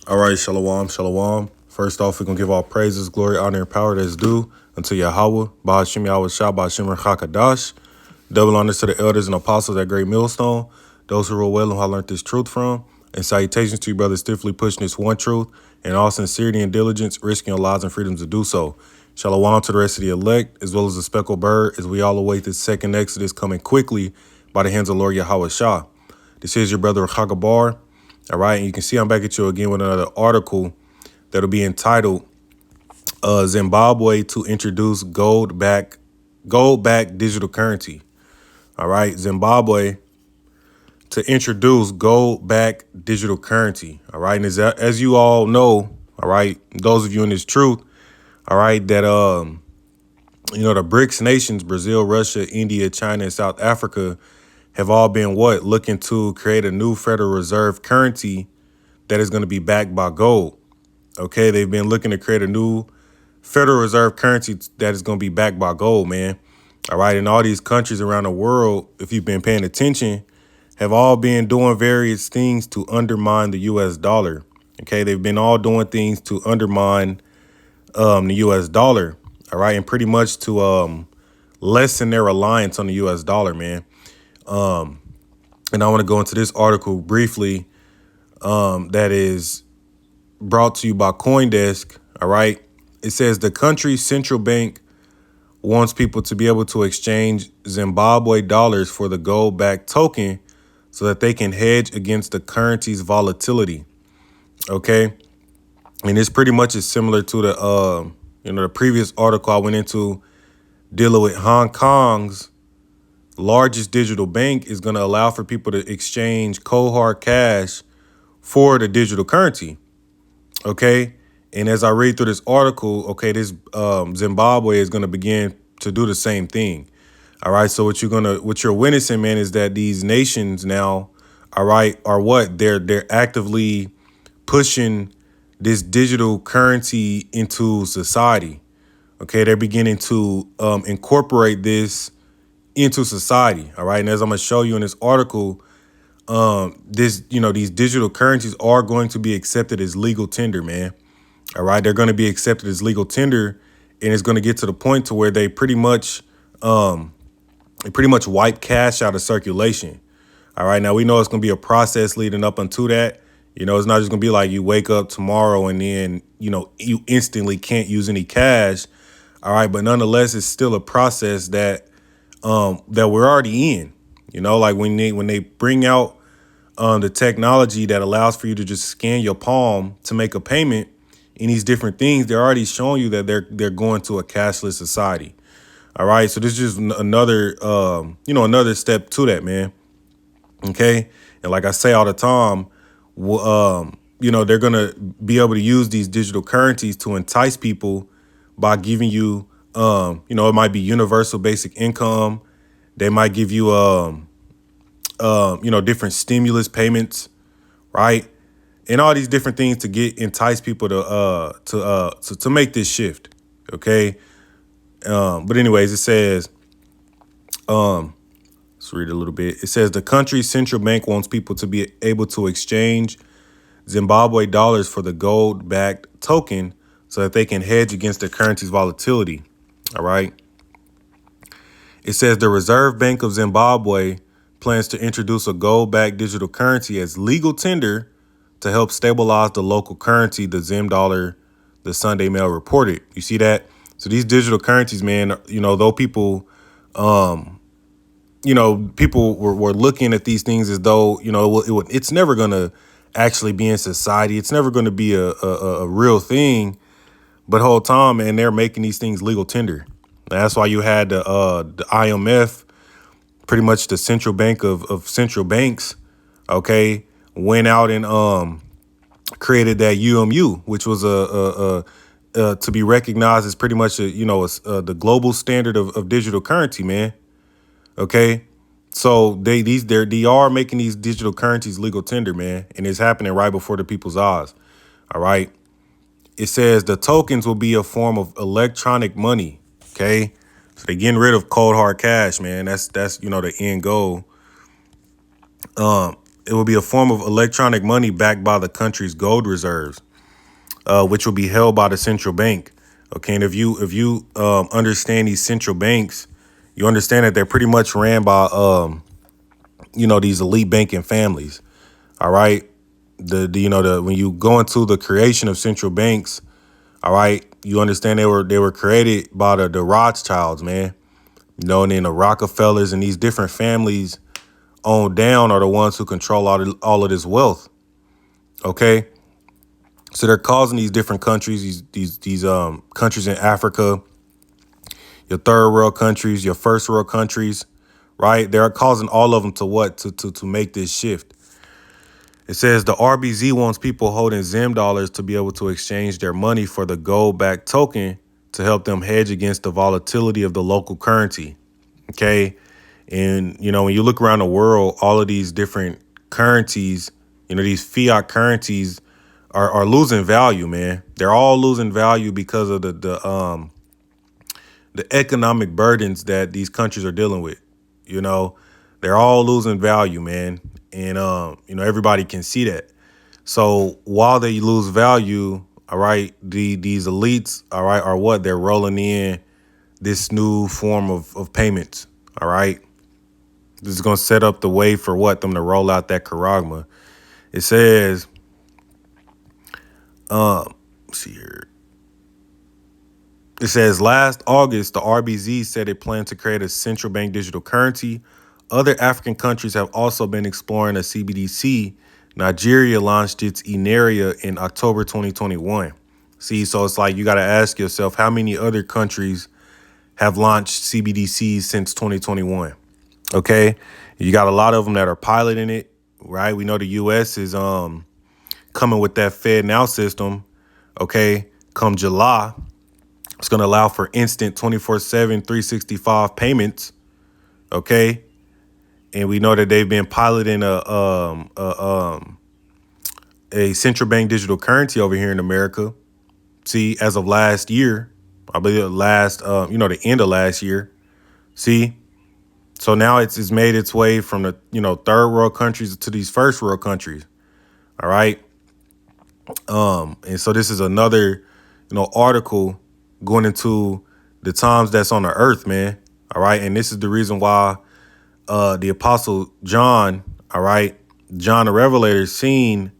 All right, shalom, shalom. First off, we're going to give all praises, glory, honor, and power that's due unto Yahweh, Ba'ashim Yahweh Shah, Ba'ashim Chakadash. Double honors to the elders and apostles at Great Millstone, those who rule well and who I learned this truth from. And salutations to you brothers stiffly pushing this one truth and all sincerity and diligence, risking your lives and freedoms to do so. Shalom to the rest of the elect, as well as the speckled bird, as we all await this second Exodus coming quickly by the hands of Lord Yahweh Shah. This is your brother Chagabar. All right, and you can see I'm back at you again with another article that'll be entitled Zimbabwe to introduce gold-backed digital currency. All right, Zimbabwe to introduce gold-backed digital currency. All right, and as you all know, all right, those of you in this truth, all right, that the BRICS nations, Brazil, Russia, India, China, and South Africa, have all been looking to create a new Federal Reserve currency that is going to be backed by gold. Okay, they've been looking to create a new Federal Reserve currency that is going to be backed by gold, man. All right, and all these countries around the world, if you've been paying attention, have all been doing various things to undermine the U.S. dollar. Okay, they've been all doing things to undermine the U.S. dollar. All right, and pretty much to lessen their reliance on the U.S. dollar, man. And I want to go into this article briefly that is brought to you by CoinDesk. All right. It says the country's central bank wants people to be able to exchange Zimbabwe dollars for the gold-backed token so that they can hedge against the currency's volatility. OK, and this pretty much is similar to the previous article I went into dealing with Hong Kong's largest digital bank is going to allow for people to exchange cold hard cash for the digital currency. OK, and as I read through this article, OK, this Zimbabwe is going to begin to do the same thing. All right. So what you're witnessing, man, is that these nations now, all right, they're actively pushing this digital currency into society. OK, they're beginning to incorporate this into society. All right. And as I'm going to show you in this article, these digital currencies are going to be accepted as legal tender, man. All right. They're going to be accepted as legal tender. And it's going to get to the point to where they pretty much wipe cash out of circulation. All right. Now, we know it's going to be a process leading up unto that. It's not just going to be like you wake up tomorrow and then, you instantly can't use any cash. All right. But nonetheless, it's still a process that we're already in, like when they bring out the technology that allows for you to just scan your palm to make a payment in these different things. They're already showing you that they're going to a cashless society. All right. So this is just another step to that, man. OK. And like I say all the time, they're going to be able to use these digital currencies to entice people by giving you it might be universal basic income. They might give you, different stimulus payments, right? And all these different things to entice people to make this shift. OK. But anyways, it says, let's read a little bit. It says the country's central bank wants people to be able to exchange Zimbabwe dollars for the gold-backed token so that they can hedge against the currency's volatility. All right. It says the Reserve Bank of Zimbabwe plans to introduce a gold-backed digital currency as legal tender to help stabilize the local currency, the Zim dollar, the Sunday Mail reported. You see that? So these digital currencies, man, though people, people were looking at these things as though, it's never going to actually be in society. It's never going to be a real thing. But whole time, man, they're making these things legal tender. That's why you had the IMF, pretty much the central bank of central banks, OK, went out and created that UMU, which was to be recognized as pretty much the global standard of digital currency, man. OK, so they are making these digital currencies legal tender, man, and it's happening right before the people's eyes. All right. It says the tokens will be a form of electronic money. OK, so they're getting rid of cold hard cash, man. That's the end goal. it will be a form of electronic money backed by the country's gold reserves, which will be held by the central bank. Okay, and if you understand these central banks, you understand that they're pretty much ran by these elite banking families. All right, the when you go into the creation of central banks, all right, you understand they were created by the Rothschilds, man. And then the Rockefellers and these different families on down are the ones who control all of this wealth. Okay, so they're causing these different countries, these countries in Africa, your third world countries, your first world countries, right? They're causing all of them to what to make this shift. It says the RBZ wants people holding Zim dollars to be able to exchange their money for the gold-backed token to help them hedge against the volatility of the local currency. Okay. And, when you look around the world, all of these different currencies, these fiat currencies are losing value, man. They're all losing value because of the economic burdens that these countries are dealing with. They're all losing value, man. And, everybody can see that. So while they lose value, all right, these elites, all right, are what? They're rolling in this new form of payments, all right? This is going to set up the way for them to roll out that charagma. It says, let's see here. It says last August, the RBZ said it planned to create a central bank digital currency. Other African countries have also been exploring a CBDC. Nigeria launched its Ineria in October 2021. See, so it's like you got to ask yourself, how many other countries have launched CBDCs since 2021? Okay, you got a lot of them that are piloting it, right? We know the U.S. is coming with that Fed Now system. Okay, come July, it's going to allow for instant 24/7, 365 payments. Okay, and we know that they've been piloting a central bank digital currency over here in America. See, as of last year, I believe the end of last year. See. So now it's made its way from the, third world countries to these first world countries. All right. And so this is another, article going into the times that's on the earth, man. All right. And this is the reason why the Apostle John, all right, John the Revelator, seen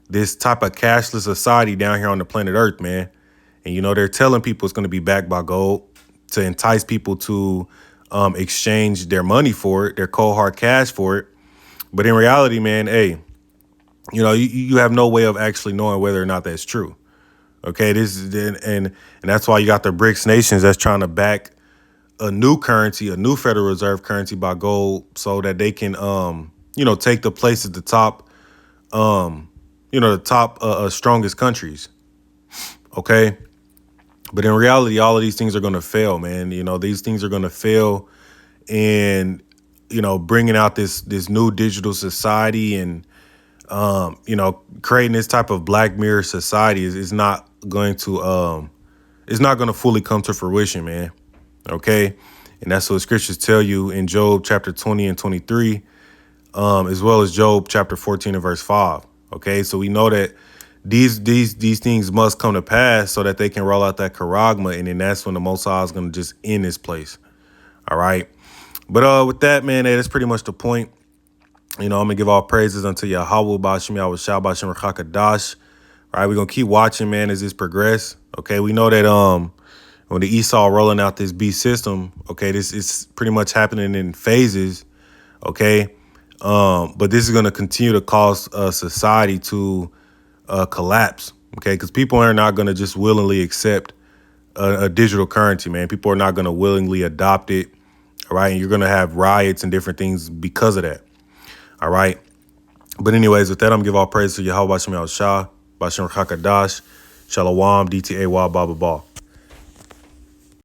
this type of cashless society down here on the planet Earth, man. And, they're telling people it's going to be backed by gold to entice people to exchange their money for it, their cold hard cash for it. But in reality, man, hey, you have no way of actually knowing whether or not that's true. Okay, this is and that's why you got the BRICS nations that's trying to back a new currency, a new Federal Reserve currency by gold, so that they can take the place at the top, strongest countries. Okay. But in reality, all of these things are going to fail, man. These things are going to fail, and bringing out this new digital society and creating this type of Black Mirror society is not going to fully come to fruition, man. Okay, and that's what the scriptures tell you in Job chapter 20 and 23, as well as Job chapter 14 and verse 5. Okay, so we know that these things must come to pass so that they can roll out that charagma, and then that's when the Most High is going to just end this place. All right. But with that, man, that's pretty much the point. I'm going to give all praises unto Yahweh, Ba'ashem Yahweh Shah, Ba'ashem Rakakadash. All right, we're going to keep watching, man, as this progress. Okay, we know that when the Esau rolling out this beast system, okay, this is pretty much happening in phases. Okay, but this is going to continue to cause society to collapse, okay? Because people are not going to just willingly accept a digital currency, man. People are not going to willingly adopt it, all right? And you're going to have riots and different things because of that, all right? But anyways, with that, I'm going to give all praise to Yahweh, Ba'ashem Yahweh Shah, Ba'ashem Rakakadash, Shalom, DTA, Baba Ball.